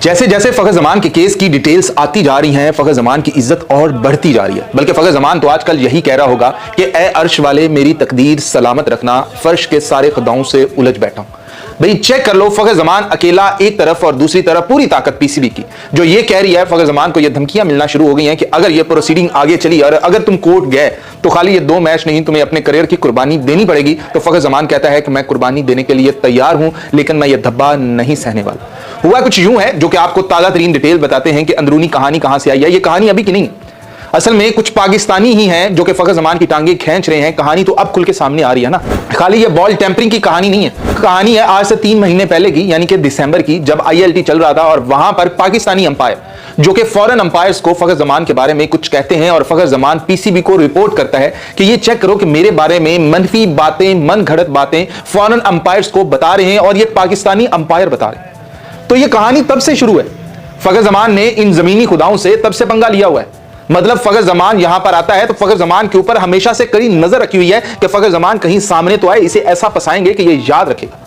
जैसे जैसे फखर जमान के केस की डिटेल्स आती जा रही हैं, फखर जमान की इज्जत और बढ़ती जा रही है। बल्कि फखर जमान तो आजकल यही कह रहा होगा कि ए अर्श वाले मेरी तकदीर सलामत रखना, फर्श के सारे खदाओं से उलझ बैठा हूं। भाई चेक कर लो, फखर जमान अकेला एक तरफ और दूसरी तरफ पूरी ताकत पीसीबी की, जो ये कह रही है। फखर जमान को ये धमकियां मिलना शुरू हो गई हैं कि अगर ये प्रोसीडिंग आगे चली और अगर तुम कोर्ट गए तो खाली ये 2 मैच नहीं, तुम्हें अपने करियर की कुर्बानी देनी पड़ेगी। तो फखर जमान कहता है कि मैं कुर्बानी देने के लिए तैयार हूं, लेकिन मैं ये धब्बा नहीं सहने वाला। हुआ कुछ यूं है, जो कि आपको ताजा तरीन डिटेल बताते हैं कि अंदरूनी कहानी कहां से आई है। ये कहानी अभी की नहीं, असल में कुछ पाकिस्तानी ही हैं जो कि फखर जमान की टांगे खींच रहे हैं। कहानी तो अब खुल के सामने आ रही है ना। खाली ये बॉल टेम्परिंग की कहानी नहीं है, कहानी है आज से 3 महीने पहले की, यानी कि दिसंबर की, जब ILT चल रहा था और वहां पर पाकिस्तानी अंपायर जो कि फॉरेन अंपायर्स को फखर जमान के बारे में कुछ कहते हैं और फखर जमान PCB को रिपोर्ट करता है कि ये चेक करो कि मेरे बारे में मनफी बातें, मन घड़त बातें फॉरेन अंपायर्स को बता रहे हैं और ये पाकिस्तानी अंपायर बता रहे हैं। तो ये कहानी तब से शुरू है। फखर जमान ने इन जमीनी खुदाओं से तब से पंगा लिया हुआ है। मतलब फखर जमान यहां पर आता है तो फखर जमान के ऊपर हमेशा से कड़ी नजर रखी हुई है कि फखर जमान कहीं सामने तो आए, इसे ऐसा फंसाएंगे कि ये याद रखेगा।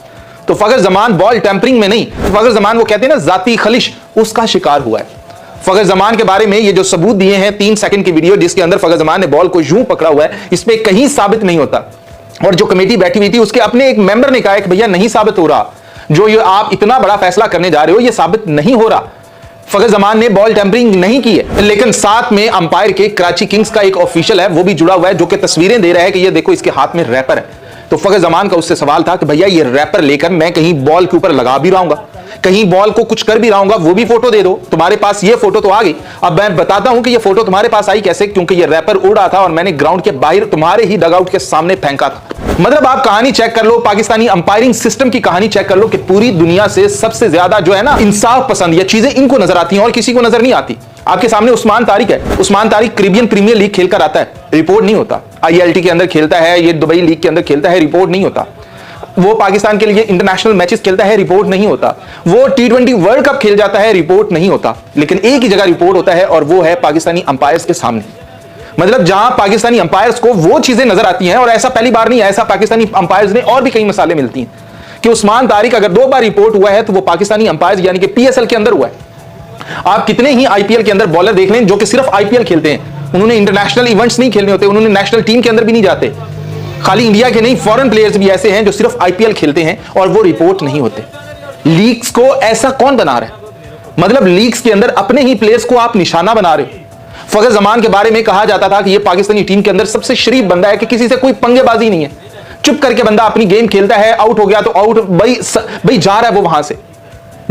तो फखर जमान बॉल टेम्परिंग में नहीं, फखर जमान वो कहते हैं ना जाती खलिश, उसका शिकार हुआ है। फखर जमान के बारे में ये जो सबूत दिए हैं 3 सेकंड की वीडियो जिसके अंदर फखर जमान ने बॉल को यूं पकड़ा हुआ है, इसमें कहीं साबित नहीं होता। और जो कमेटी बैठी हुई थी उसके अपने एक मेंबर ने कहा कि भैया नहीं साबित हो रहा, जो ये आप इतना बड़ा फैसला करने जा रहे हो ये साबित नहीं हो रहा। फखर जमान ने बॉल टेम्परिंग नहीं की है, लेकिन साथ में अंपायर के कराची किंग्स का एक ऑफिशियल है वो भी जुड़ा हुआ है, जो कि तस्वीरें दे रहा है कि ये देखो इसके हाथ में रैपर है। तो फखर जमान का उससे सवाल था कि भैया ये रैपर लेकर मैं कहीं बॉल के ऊपर लगा भी रहा, कहीं बॉल को कुछ कर भी रहा, वो भी फोटो दे दो। तुम्हारे पास ये फोटो तो आ गई, अब मैं बताता हूं कि ये फोटो तुम्हारे पास आई कैसे, क्योंकि ये रैपर उड़ा था और मैंने ग्राउंड के बाहर तुम्हारे ही डगआउट के सामने फेंका था। मतलब आप कहानी चेक कर लो, पाकिस्तानी अंपायरिंग सिस्टम की कहानी चेक कर लो कि पूरी दुनिया से सबसे ज्यादा जो है ना इंसाफ पसंद, ये चीजें इनको नजर आती हैं और किसी को नजर नहीं आती। आपके सामने उस्मान तारिक है, Usman Tariq Caribbean Premier League खेलकर आता है, रिपोर्ट नहीं होता। ILT के अंदर खेलता है, ये दुबई लीग के अंदर खेलता है, रिपोर्ट नहीं होता। वो पाकिस्तान के लिए इंटरनेशनल मैचेस खेलता है, रिपोर्ट नहीं होता। वो T20 वर्ल्ड कप खेल जाता है, रिपोर्ट नहीं होता। लेकिन एक ही जगह रिपोर्ट होता है और वो है पाकिस्तानी अंपायर्स के सामने। मतलब जहां पाकिस्तानी अंपायर्स को वो चीजें नजर आती हैं, और ऐसा पहली बार नहीं है, ऐसा पाकिस्तानी अंपायर्स ने और भी कई मिसालें मिलती हैं कि उस्मान तारिक अगर 2 बार रिपोर्ट हुआ है तो वो पाकिस्तानी अंपायर्स यानी कि PSL के अंदर हुआ है। आप कितने ही IPL के अंदर बॉलर देख लें जो कि सिर्फ IPL खेलते हैं, उन्होंने इंटरनेशनल इवेंट्स नहीं खेलने होते, उन्होंने नेशनल टीम के अंदर भी नहीं जाते। खाली इंडिया के नहीं, फॉरेन प्लेयर्स भी ऐसे हैं जो सिर्फ IPL खेलते हैं और वो रिपोर्ट नहीं होते। लीग्स को ऐसा कौन बना रहा है? मतलब लीग्स के अंदर अपने ही प्लेयर्स को आप निशाना बना रहे हो। फखर जमान के बारे में कहा जाता था कि ये पाकिस्तानी टीम के अंदर सबसे शरीफ बंदा है कि किसी से कोई पंगेबाजी नहीं है, चुप करके बंदा अपनी गेम खेलता है, आउट हो गया तो आउट, भाई जा रहा है वो वहां से।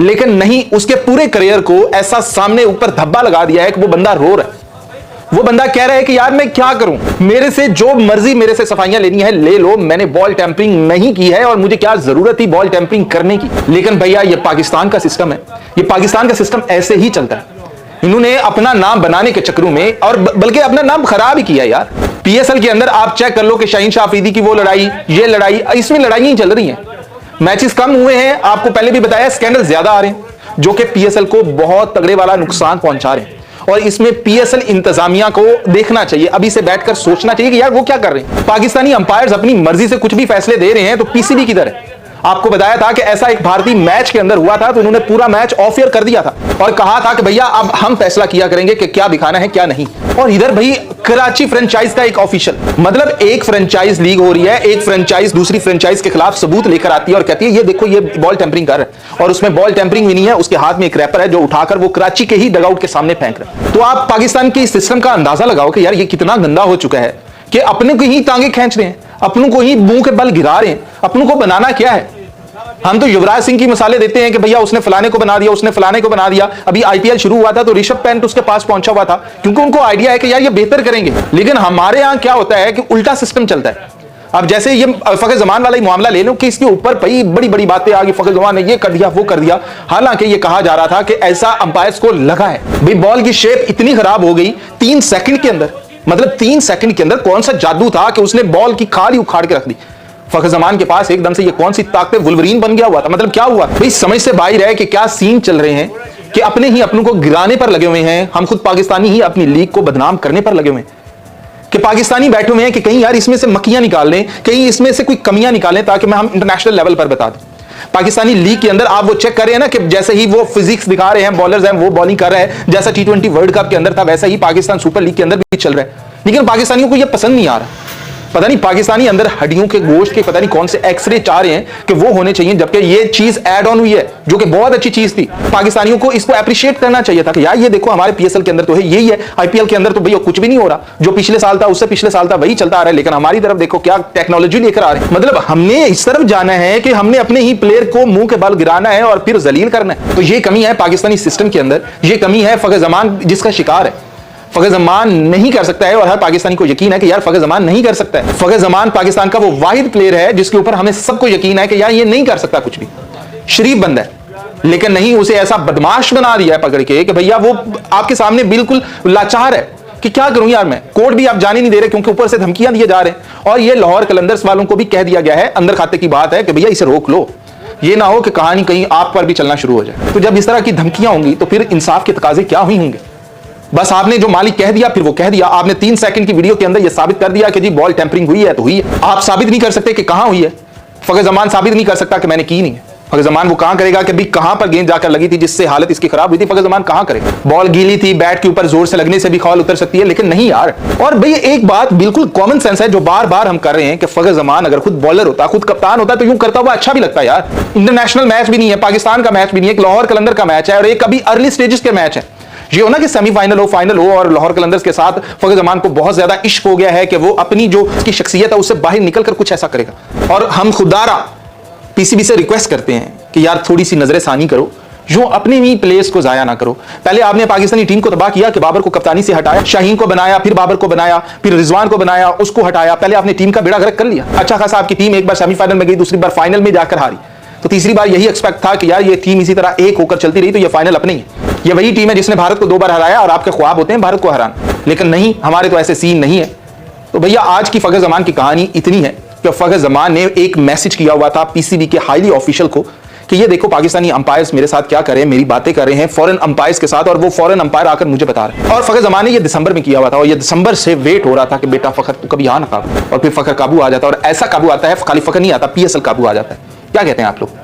लेकिन नहीं, उसके पूरे करियर को ऐसा सामने ऊपर धब्बा लगा दिया है कि वो बंदा रो रहा है। वो बंदा कह रहा है कि यार मैं क्या करूं, मेरे से जो मर्जी मेरे से सफाइयां लेनी है ले लो, मैंने बॉल टेम्परिंग नहीं की है और मुझे क्या जरूरत थी बॉल टेम्परिंग करने की। लेकिन भैया ये पाकिस्तान का सिस्टम है, ये पाकिस्तान का सिस्टम ऐसे ही चलता है। इन्होंने अपना नाम बनाने के चक्करों में, और बल्कि अपना नाम खराब ही किया यार। PSL के अंदर आप चेक कर लो कि शाहीन शाह अफरीदी की वो लड़ाई, ये लड़ाई, इसमें लड़ाइयां चल रही हैं। मैचेस कम हुए हैं, आपको पहले भी बताया, स्कैंडल ज्यादा आ रहे हैं जो कि PSL को बहुत तगड़े वाला नुकसान पहुंचा रहे हैं। और इसमें PSL इंतजामिया को देखना चाहिए, अभी से बैठकर सोचना चाहिए कि यार वो क्या कर रहे हैं। पाकिस्तानी अंपायर्स अपनी मर्जी से कुछ भी फैसले दे रहे हैं तो PCB किधर है? आपको बताया था कि ऐसा एक भारतीय मैच के अंदर हुआ था तो उन्होंने पूरा मैच ऑफ एयर कर दिया था और कहा था कि भैया अब हम फैसला किया करेंगे कि क्या दिखाना है क्या नहीं। और इधर भाई कराची फ्रेंचाइज का एक ऑफिशियल, मतलब एक फ्रेंचाइज लीग हो रही है, एक फ्रेंचाइज दूसरी फ्रेंचाइज के खिलाफ सबूत लेकर आती है और कहती है ये देखो ये बॉल टेम्परिंग कर रहा है, और उसमें बॉल टेम्परिंग भी नहीं है, उसके हाथ में एक रैपर है जो उठाकर वो कराची के ही डगआउट के सामने फेंक रहा है। तो आप पाकिस्तान के सिस्टम का अंदाजा लगाओ कि यार ये कितना गंदा हो चुका है कि अपने को ही टांगे खींच रहे हैं, अपनों को ही मुंह के बल गिरा रहे हैं। अपनों को बनाना क्या है? हम तो युवराज सिंह की मिसालें देते हैं कि भैया उसने फलाने को बना दिया, उसने फलाने को बना दिया। अभी IPL शुरू हुआ था तो ऋषभ पंत उसके पास पहुंचा हुआ था क्योंकि उनको आइडिया है कि यार ये बेहतर करेंगे। लेकिन हमारे यहां क्या होता है कि उल्टा सिस्टम चलता है। अब जैसे ये फखर जमान वाला ही मामला ले लो कि इसके ऊपर भाई बड़ी बड़ी बातें आ गई, फखर जमान ने ये कर दिया वो कर दिया। हालांकि ये कहा जा रहा था कि ऐसा अंपायर्स को लगा है। भाई बॉल की शेप इतनी खराब हो गई 3 सेकंड के अंदर, मतलब 3 सेकंड के अंदर कौन सा जादू था कि उसने बॉल की खाल ही उखाड़ के रख दी। फखर जमान के पास एकदम से ये कौन सी ताकत, वुल्वरीन बन गया हुआ था। मतलब क्या हुआ भाई, समझ से बाहर है कि क्या सीन चल रहे हैं कि अपने ही अपनों को गिराने पर लगे हुए हैं। हम खुद पाकिस्तानी ही अपनी लीग को बदनाम करने पर लगे हुए हैं कि पाकिस्तानी बैठे हुए हैं कि कहीं यार इसमें से मक्खियां निकाल लें, कहीं इसमें से कोई कमियां निकालें ताकि हम इंटरनेशनल लेवल पर बता दें। पाकिस्तानी लीग के अंदर आप वो चेक कर रहे हैं ना कि जैसे ही वो फिजिक्स दिखा रहे हैं, बॉलर्स हैं वो बॉलिंग कर रहे हैं, जैसा T20 वर्ल्ड कप के अंदर था वैसा ही पाकिस्तान सुपर लीग के अंदर भी चल रहा है। लेकिन पाकिस्तानियों को ये पसंद नहीं आ रहा। पता नहीं पाकिस्तानी अंदर हड्डियों के गोश्त के पता नहीं कौन से एक्सरे चाह रहे हैं कि वो होने चाहिए, जबकि ये चीज ऐड ऑन हुई है जो कि बहुत अच्छी चीज थी। पाकिस्तानियों को इसको अप्रिशिएट करना चाहिए था कि यार ये देखो हमारे PSL के अंदर तो है यही है, IPL के अंदर तो भैया कुछ भी नहीं हो रहा, जो पिछले साल था उससे पिछले साल था वही चलता आ रहा है। लेकिन हमारी तरफ देखो क्या टेक्नोलॉजी लेकर आ रहे हैं। मतलब हमने इस तरफ जाना है कि हमने अपने ही प्लेयर को मुंह के बल गिराना है और फिर जलील करना है। तो ये कमी है पाकिस्तानी सिस्टम के अंदर, ये कमी है फखर जमान जिसका शिकार है। फखर जमान नहीं कर सकता है और हर पाकिस्तानी को यकीन है कि यार फखर जमान नहीं कर सकता है। फखर जमान पाकिस्तान का वो वाहिद प्लेयर है जिसके ऊपर हमें सबको यकीन है कि यार ये नहीं कर सकता कुछ भी। शरीफ बंदा है, लेकिन नहीं, उसे ऐसा बदमाश बना दिया है पकड़ के कि भैया वो आपके सामने बिल्कुल लाचार है कि क्या करूं यार मैं। कोर्ट भी आप जाने नहीं दे रहे क्योंकि ऊपर से धमकियां दिए जा रहे हैं। और ये लाहौर कलंदर्स वालों को भी कह दिया गया है, अंदर खाते की बात है कि भैया इसे रोक लो, ये ना हो कि कहानी कहीं आप पर भी चलना शुरू हो जाए। तो जब इस तरह की धमकियां होंगी तो फिर इंसाफ के तकाजे क्या हुई होंगे। बस आपने जो मालिक कह दिया फिर वो कह दिया। आपने 3 सेकंड की वीडियो के अंदर ये साबित कर दिया कि जी बॉल टेम्परिंग हुई है तो हुई है। आप साबित नहीं कर सकते कि कहां हुई है। फखर जमान साबित नहीं कर सकता कि मैंने की नहीं है। फखर जमान वो कहां करेगा कि भी कहां पर गेंद जाकर लगी थी जिससे हालत इसकी खराब हुई थी। फखर जमान कहां करेगा। बॉल गीली थी, बैट के ऊपर जोर से लगने से भी खौल उतर सकती है, लेकिन नहीं यार। और भैया एक बात बिल्कुल कॉमन सेंस है जो बार बार हम कर रहे हैं कि फखर जमान अगर खुद बॉलर होता, खुद कप्तान होता तो यूं करता हुआ अच्छा भी लगता यार। इंटरनेशनल मैच भी नहीं है, पाकिस्तान का मैच भी नहीं है, एक लाहौर कलंदर का मैच है और एक अभी अर्ली स्टेजेस के मैच है। ये हो ना कि सेमीफाइनल हो, फाइनल हो और लाहौर कलंदर्स के साथ फखर जमान को बहुत ज्यादा इश्क हो गया है कि वो अपनी जो उसकी शख्सियत है उससे बाहर निकलकर कुछ ऐसा करेगा। और हम खुदारा PCB से रिक्वेस्ट करते हैं कि यार थोड़ी सी नजर सानी करो, जो अपने ही प्लेयर्स को जाया ना करो। पहले आपने पाकिस्तानी टीम को तबाह किया कि बाबर को कप्तानी से हटाया, शाहीन को बनाया, फिर बाबर को बनाया, फिर रिजवान को बनाया, उसको हटाया। पहले आपने टीम का बेड़ा गर्क कर लिया। अच्छा खासा आपकी टीम एक बार सेमीफाइनल में गई, दूसरी बार फाइनल में जाकर हारी, तो तीसरी बार यही एक्सपेक्ट था कि यार ये टीम इसी तरह एक होकर चलती रही तो ये फाइनल अपनी है। ये वही टीम है जिसने भारत को 2 बार हराया और आपके ख्वाब होते हैं भारत को हराना, लेकिन नहीं, हमारे तो ऐसे सीन नहीं है। तो भैया आज की फखर जमान की कहानी इतनी है कि फखर जमान ने एक मैसेज किया हुआ था PCB के हाईली ऑफिशियल को कि ये देखो पाकिस्तानी अंपायर्स मेरे साथ क्या कर रहे हैं, मेरी बातें कर रहे हैं फॉरेन अंपायर्स के साथ, और वो फॉरेन अंपायर आकर मुझे बता रहे हैं। और फखर जमान ने ये दिसंबर में किया हुआ था और ये दिसंबर से वेट हो रहा था कि बेटा फखर तू कभी आ ना काबू, और फिर फखर काबू आ जाता है। और ऐसा काबू आता है, खाली फखर नहीं आता, PSL काबू आ जाता है। क्या कहते हैं आप लोग?